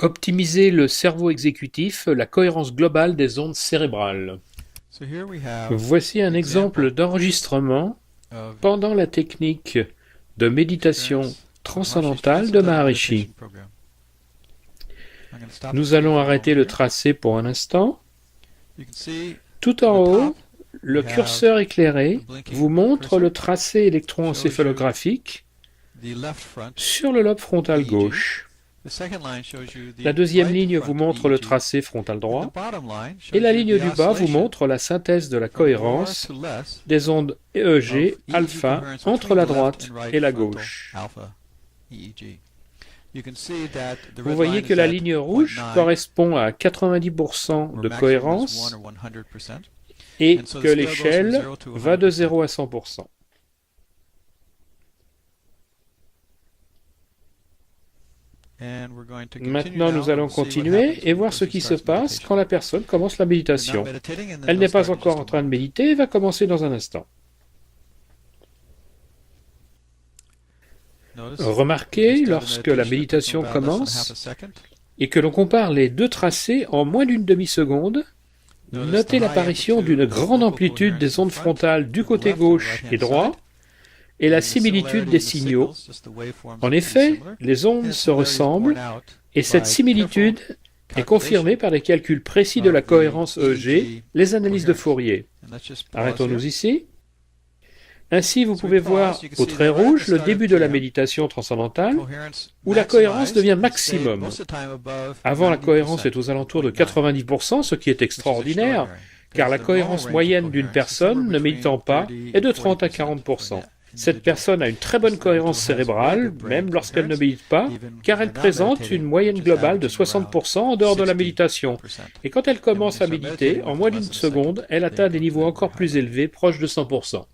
Optimiser le cerveau exécutif, la cohérence globale des ondes cérébrales. Voici un exemple d'enregistrement pendant la technique de méditation transcendantale de Maharishi. Nous allons arrêter le tracé pour un instant. Tout en haut, le curseur éclairé vous montre le tracé électroencéphalographique sur le lobe frontal gauche. La deuxième ligne vous montre le tracé frontal droit et la ligne du bas vous montre la synthèse de la cohérence des ondes EEG alpha entre la droite et la gauche. Vous voyez que la ligne rouge correspond à 90% de cohérence et que l'échelle va de 0 à 100%. Maintenant, nous allons continuer et voir ce qui se passe quand la personne commence la méditation. Elle n'est pas encore en train de méditer et va commencer dans un instant. Remarquez, lorsque la méditation commence et que l'on compare les deux tracés en moins d'une demi-seconde, notez l'apparition d'une grande amplitude des ondes frontales du côté gauche et droit et la similitude des signaux. En effet, les ondes se ressemblent et cette similitude est confirmée par les calculs précis de la cohérence EEG, les analyses de Fourier. Arrêtons-nous ici. Ainsi, vous pouvez voir au trait rouge le début de la méditation transcendantale où la cohérence devient maximum. Avant, la cohérence est aux alentours de 90%, ce qui est extraordinaire, car la cohérence moyenne d'une personne ne méditant pas est de 30 à 40%. Cette personne a une très bonne cohérence cérébrale, même lorsqu'elle ne médite pas, car elle présente une moyenne globale de 60% en dehors de la méditation. Et quand elle commence à méditer, en moins d'une seconde, elle atteint des niveaux encore plus élevés, proches de 100%.